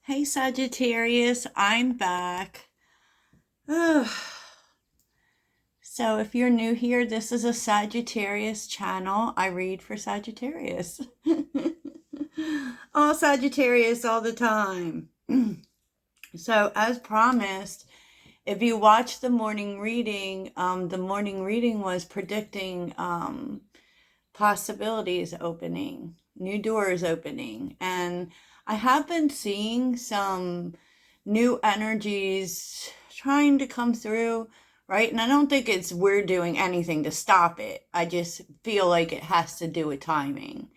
Hey Sagittarius, I'm back. Ugh. So if you're new here, this is a Sagittarius channel. I read for Sagittarius. All Sagittarius all the time. So as promised, if you watch the morning reading was predicting possibilities opening, new doors opening. And I have been seeing some new energies trying to come through, right? And I don't think it's we're doing anything to stop it. I just feel like it has to do with timing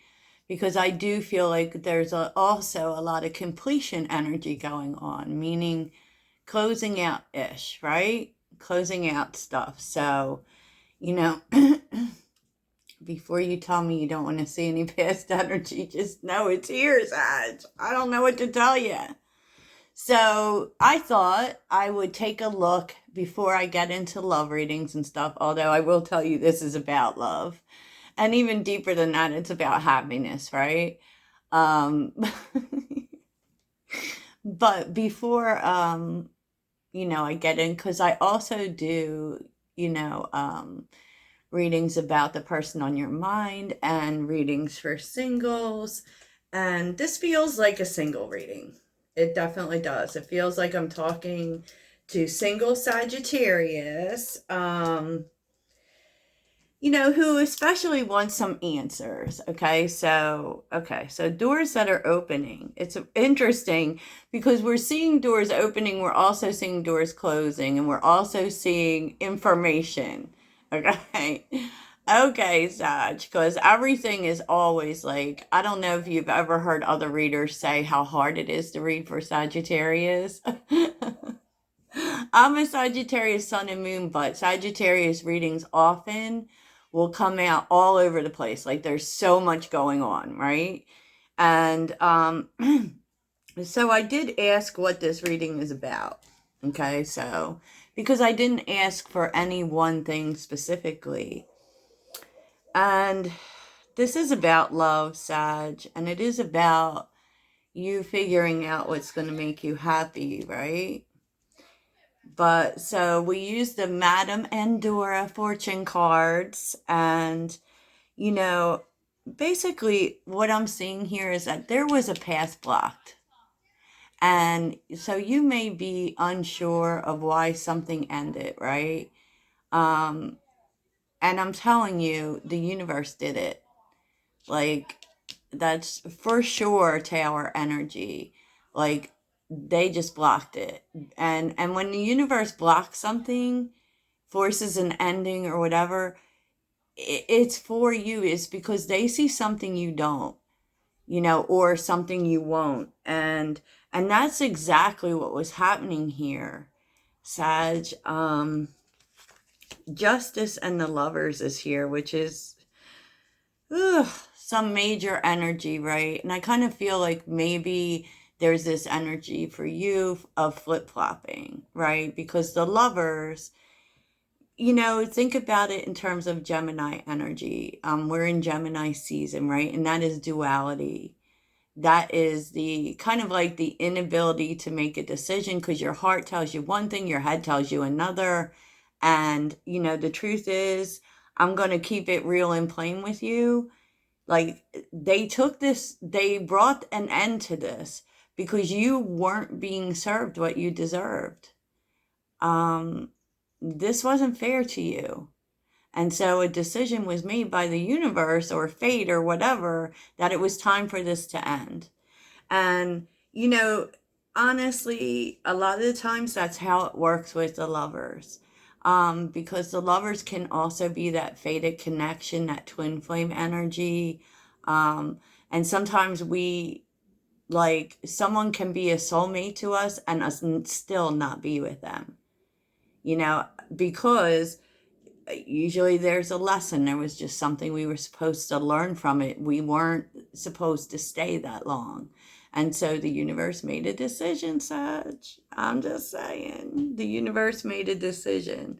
because I do feel like there's also a lot of completion energy going on, meaning closing out ish, right? Closing out stuff. So, you know, before you tell me you don't want to see any past energy, just know it's here, Sag. I don't know what to tell you. So I thought I would take a look before I get into love readings and stuff, although I will tell you this is about love. And even deeper than that, it's about happiness, right? Um, but before, I get in, because I also do, you know, um, readings about the person on your mind and readings for singles. And this feels like a single reading. It definitely does. It feels like I'm talking to single Sagittarius, who especially wants some answers. Okay, so doors that are opening. It's interesting because we're seeing doors opening, we're also seeing doors closing, and we're also seeing information. Okay. Okay, Sag, because everything is always like, I don't know if you've ever heard other readers say how hard it is to read for Sagittarius. I'm a Sagittarius sun and moon, but Sagittarius readings often will come out all over the place. Like there's so much going on, right? And so I did ask what this reading is about. Okay, so because I didn't ask for any one thing specifically. And this is about love, Sag, and it is about you figuring out what's going to make you happy, right? But so we use the Madame Endora fortune cards, and you know, basically what I'm seeing here is that there was a path blocked. And so you may be unsure of why something ended, right? Um, and I'm telling you, the universe did it. Like, that's for sure tower energy. Like, they just blocked it. And when the universe blocks something, forces an ending or whatever, it's for you. It's because they see something you don't, or something you won't. And that's exactly what was happening here, Sag. Justice and the Lovers is here, which is some major energy, right? And I kind of feel like maybe there's this energy for you of flip-flopping, right? Because the Lovers, think about it in terms of Gemini energy. We're in Gemini season, right? And that is duality. That is the kind of like the inability to make a decision because your heart tells you one thing, your head tells you another. And, the truth is, I'm going to keep it real and plain with you. Like, they brought an end to this because you weren't being served what you deserved. Um, this wasn't fair to you. And so a decision was made by the universe or fate or whatever that it was time for this to end. And, honestly, a lot of the times that's how it works with the Lovers. Because the Lovers can also be that fated connection, that twin flame energy. And sometimes like, someone can be a soulmate to us and us still not be with them, because usually there's a lesson. There was just something we were supposed to learn from it. We weren't supposed to stay that long. And so the universe made a decision, Sag. I'm just saying. The universe made a decision.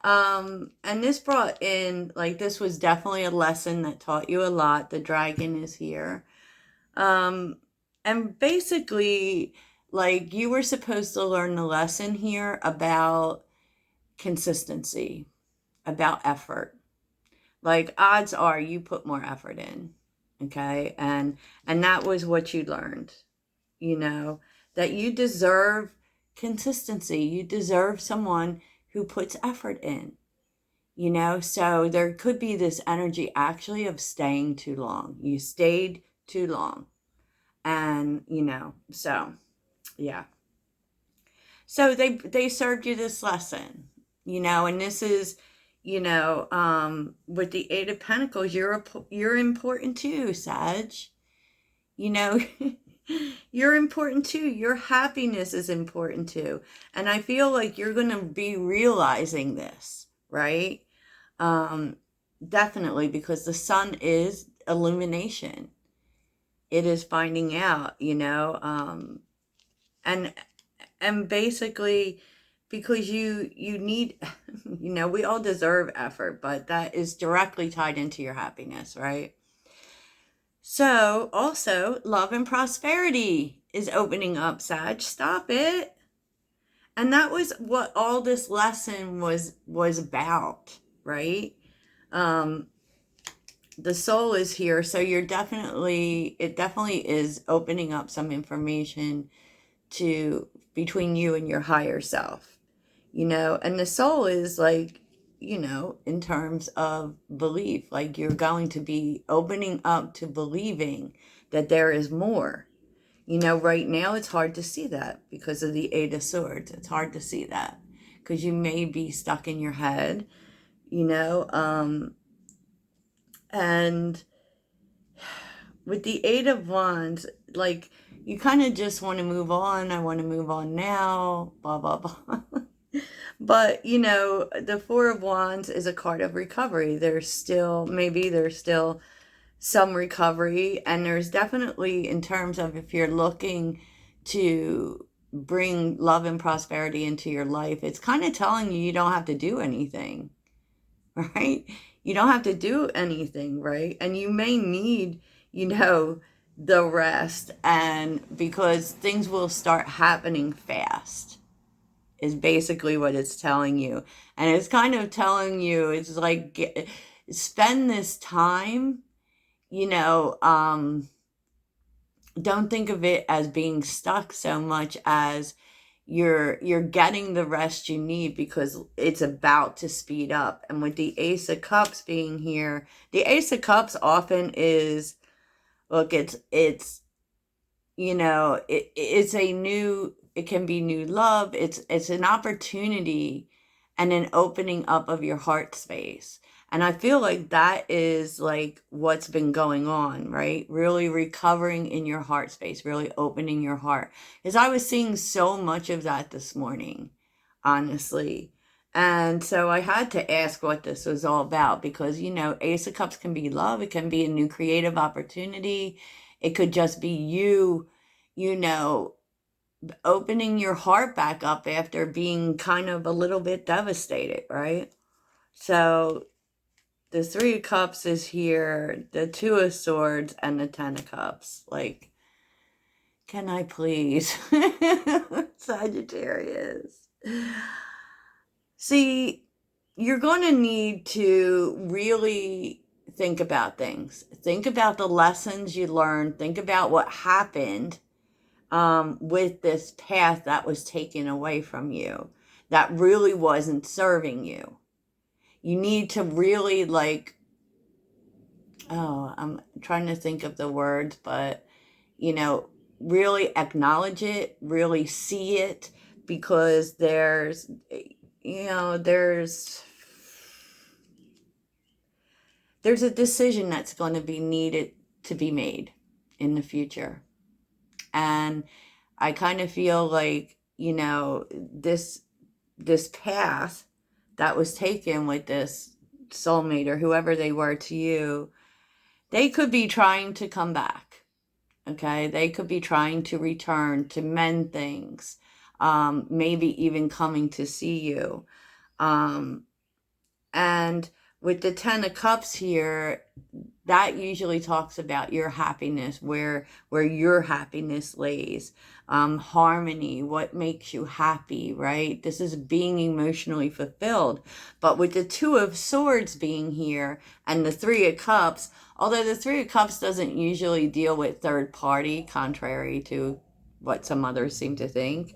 And this brought in, like, this was definitely a lesson that taught you a lot. The dragon is here. Um, and basically, like you were supposed to learn the lesson here about consistency, about effort. Like odds are you put more effort in, okay? And that was what you learned, you know, that you deserve consistency. You deserve someone who puts effort in, you know? So there could be this energy actually of staying too long. You stayed too long. And, you know, so yeah. So they served you this lesson, you know, and this is, you know, with the Eight of Pentacles, you're important too, Sag. You know, you're important too. Your happiness is important too. And I feel like you're going to be realizing this, right? Um, Definitely, because the sun is illumination. It is finding out, you know, and basically because you need, you know, we all deserve effort, but that is directly tied into your happiness, right? So also love and prosperity is opening up, Sag. Stop it. And that was what all this lesson was about, right? um the soul is here, so you're definitely, it definitely is opening up some information to between you and your higher self, you know. And the soul is like, you know, in terms of belief, like you're going to be opening up to believing that there is more. You know, right now it's hard to see that because of the Eight of Swords. It's hard to see that because you may be stuck in your head, you know. And with the Eight of Wands, like you kind of just want to move on. I want to move on now, blah, blah, blah. But, you know, the Four of Wands is a card of recovery. There's still some recovery. And there's definitely, in terms of if you're looking to bring love and prosperity into your life, it's kind of telling you don't have to do anything, right? You don't have to do anything, right? And you may need, you know, the rest, and because things will start happening fast is basically what it's telling you. And it's kind of telling you, it's like, spend this time, you know, don't think of it as being stuck so much as you're getting the rest you need because it's about to speed up. And with the Ace of Cups being here, the Ace of Cups often is, look, it's you know, it's a new, it can be new love, it's an opportunity and an opening up of your heart space. And I feel like that is like what's been going on, right? Really recovering in your heart space, really opening your heart. Because I was seeing so much of that this morning, honestly. And so I had to ask what this was all about because, you know, Ace of Cups can be love, it can be a new creative opportunity, it could just be you, you know, opening your heart back up after being kind of a little bit devastated, right? So the Three of Cups is here, the Two of Swords, and the Ten of Cups. Like, can I please? Sagittarius. See, you're going to need to really think about things. Think about the lessons you learned. Think about what happened with this path that was taken away from you, that really wasn't serving you. You need to really like, oh, I'm trying to think of the words, but, you know, really acknowledge it, really see it, because there's, you know, there's a decision that's going to be needed to be made in the future. And I kind of feel like, you know, this path that was taken with this soulmate or whoever they were to you, they could be trying to come back. Okay, they could be trying to return to mend things, maybe even coming to see you. And with the Ten of Cups here, that usually talks about your happiness, where your happiness lays. Harmony, what makes you happy, right? This is being emotionally fulfilled. But with the Two of Swords being here and the Three of Cups, although the Three of Cups doesn't usually deal with third party, contrary to what some others seem to think,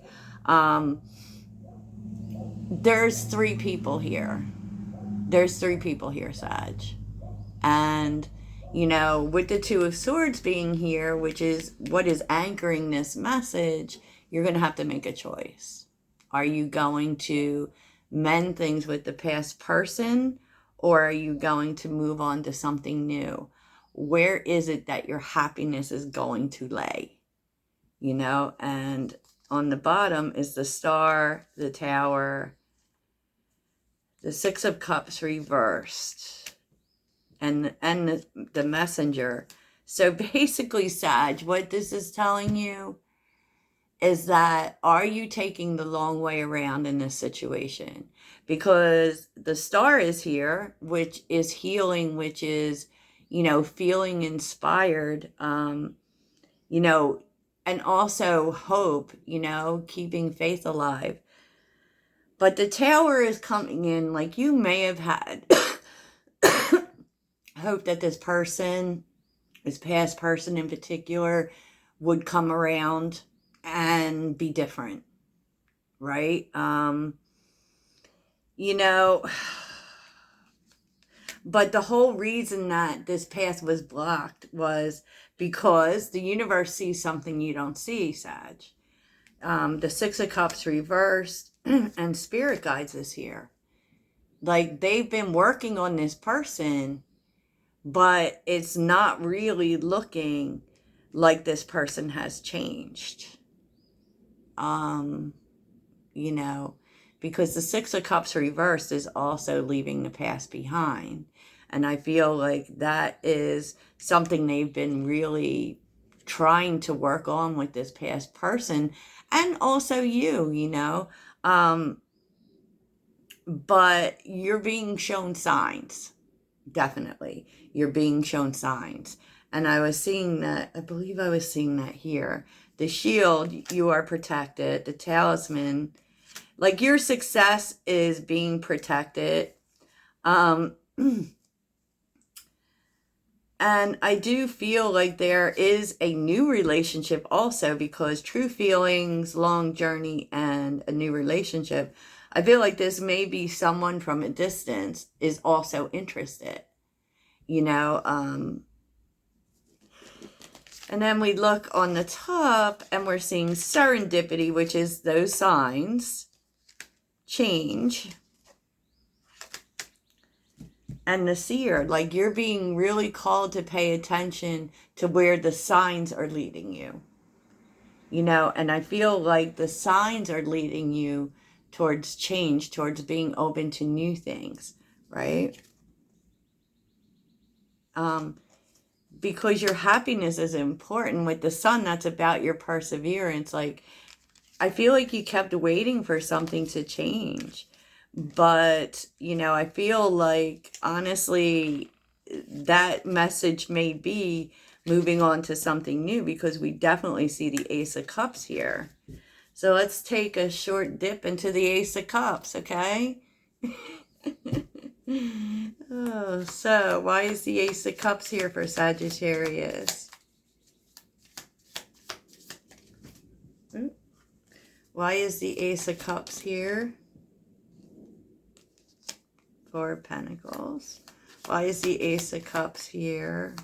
there's three people here. There's three people here, Sag. And, you know, with the Two of Swords being here, which is what is anchoring this message, you're going to have to make a choice. Are you going to mend things with the past person, or are you going to move on to something new? Where is it that your happiness is going to lay? You know, and on the bottom is the Star, the Tower, the Six of Cups reversed, and the Messenger. So basically, Sag, what this is telling you is that, are you taking the long way around in this situation? Because the Star is here, which is healing, which is, you know, feeling inspired, you know, and also hope, you know, keeping faith alive. But the Tower is coming in like you may have had hope that this person, this past person in particular, would come around and be different, right? You know, but the whole reason that this path was blocked was because the universe sees something you don't see, Sag. The Six of Cups reversed and Spirit Guides is here. Like, they've been working on this person, but it's not really looking like this person has changed. You know, because the Six of Cups reversed is also leaving the past behind. And I feel like that is something they've been really trying to work on with this past person, and also you know. But you're being shown signs. Definitely. You're being shown signs. And I was seeing that, I believe I was seeing that here. The Shield, you are protected. The Talisman, like, your success is being protected. And I do feel like there is a new relationship also, because true feelings, long journey, and a new relationship. I feel like this may be someone from a distance is also interested, you know. And then we look on the top and we're seeing serendipity, which is those signs, change, and the Seer. Like, you're being really called to pay attention to where the signs are leading you, you know. And I feel like the signs are leading you towards change, towards being open to new things, right? Because your happiness is important. With the Sun, that's about your perseverance. Like, I feel like you kept waiting for something to change. But, you know, I feel like, honestly, that message may be moving on to something new, because we definitely see the Ace of Cups here. So let's take a short dip into the Ace of Cups, okay? Oh, so why is the Ace of Cups here for Sagittarius? Why is the Ace of Cups here? Four of Pentacles. Why is the Ace of Cups here?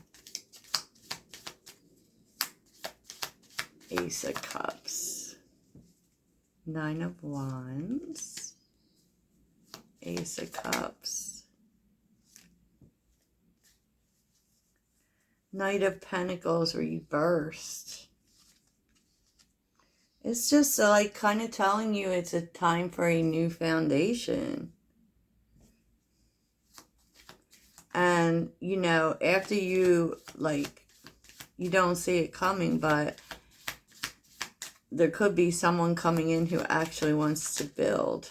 Ace of Cups. Nine of Wands. Ace of Cups. Knight of Pentacles reversed. It's just like kind of telling you it's a time for a new foundation. And, you know, after you, like, you don't see it coming, but there could be someone coming in who actually wants to build.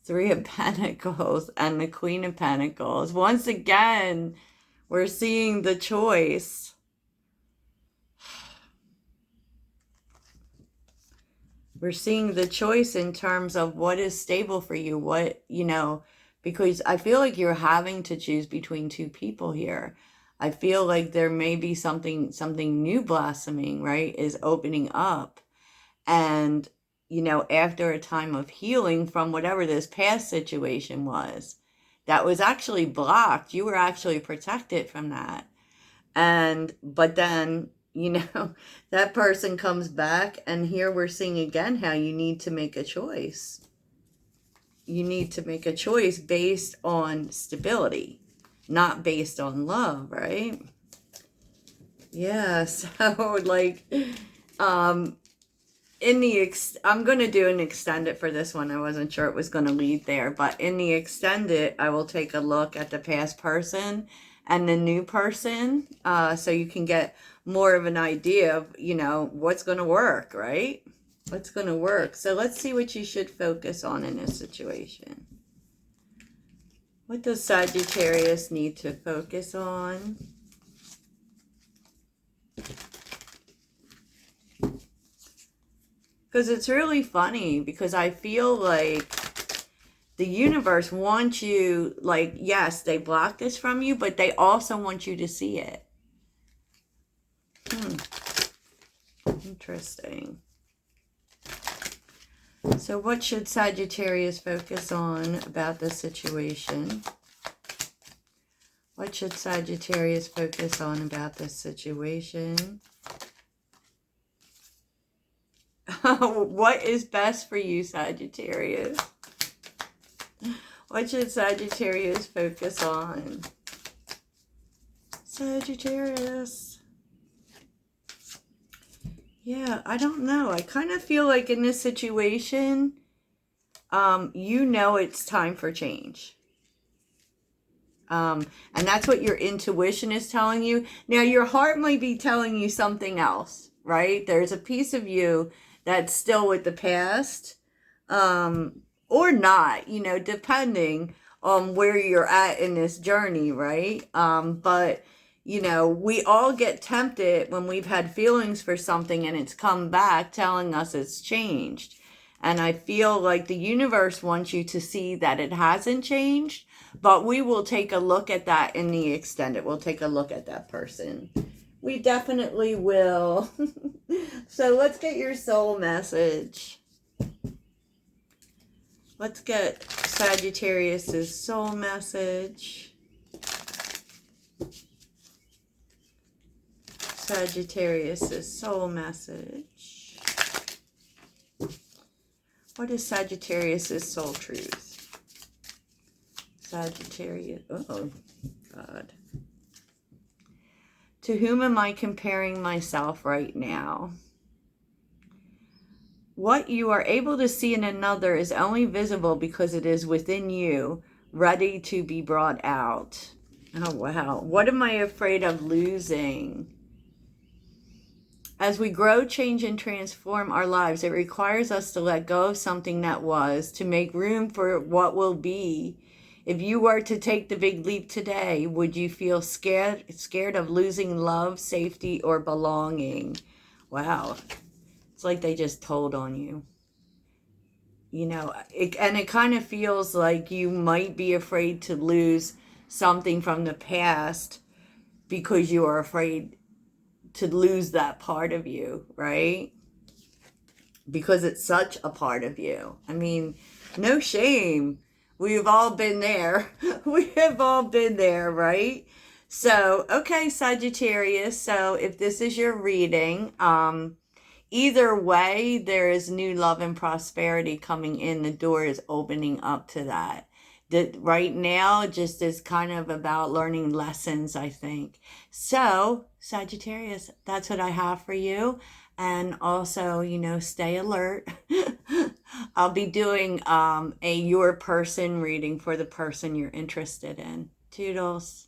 Three of Pentacles and the Queen of Pentacles. Once again, we're seeing the choice. We're seeing the choice in terms of what is stable for you, what, because I feel like you're having to choose between two people here. I feel like there may be something new blossoming, right, is opening up. And, after a time of healing from whatever this past situation was, that was actually blocked. You were actually protected from that. But then, that person comes back, and here we're seeing again how you need to make a choice. You need to make a choice based on stability, not based on love, right? Yeah, so like, I'm going to do an extended for this one. I wasn't sure it was going to lead there, but in the extended, I will take a look at the past person and the new person, so you can get more of an idea of, what's going to work, right? What's going to work. So let's see what you should focus on in this situation. What does Sagittarius need to focus on? Because it's really funny, because I feel like the universe wants you, like, yes, they block this from you, but they also want you to see it. Interesting. So what should Sagittarius focus on about the situation? What should Sagittarius focus on about this situation? What is best for you, Sagittarius? What should Sagittarius focus on? Sagittarius. Yeah, I don't know. I kind of feel like in this situation, it's time for change. And that's what your intuition is telling you. Now, your heart might be telling you something else, right? There's a piece of you that's still with the past, or not, depending on where you're at in this journey, right? But we all get tempted when we've had feelings for something and it's come back telling us it's changed. And I feel like the universe wants you to see that it hasn't changed, but we will take a look at that in the extended. We'll take a look at that person. We definitely will. So let's get your soul message. Let's get Sagittarius's soul message. Sagittarius's soul message. What is Sagittarius's soul truth? Sagittarius. Oh, God. To whom am I comparing myself right now? What you are able to see in another is only visible because it is within you, ready to be brought out. Oh, wow. What am I afraid of losing? As we grow, change, and transform our lives, it requires us to let go of something that was, to make room for what will be. If you were to take the big leap today, would you feel scared of losing love, safety, or belonging? Wow. It's like they just told on you. And it kind of feels like you might be afraid to lose something from the past because you are afraid to lose that part of you, right? Because it's such a part of you. I mean, no shame. We've all been there. We have all been there, right? So, okay, Sagittarius. So if this is your reading, either way, there is new love and prosperity coming in. The door is opening up to that. That right now just is kind of about learning lessons, I think. So, Sagittarius, that's what I have for you. And also, stay alert. I'll be doing a your person reading for the person you're interested in. Toodles.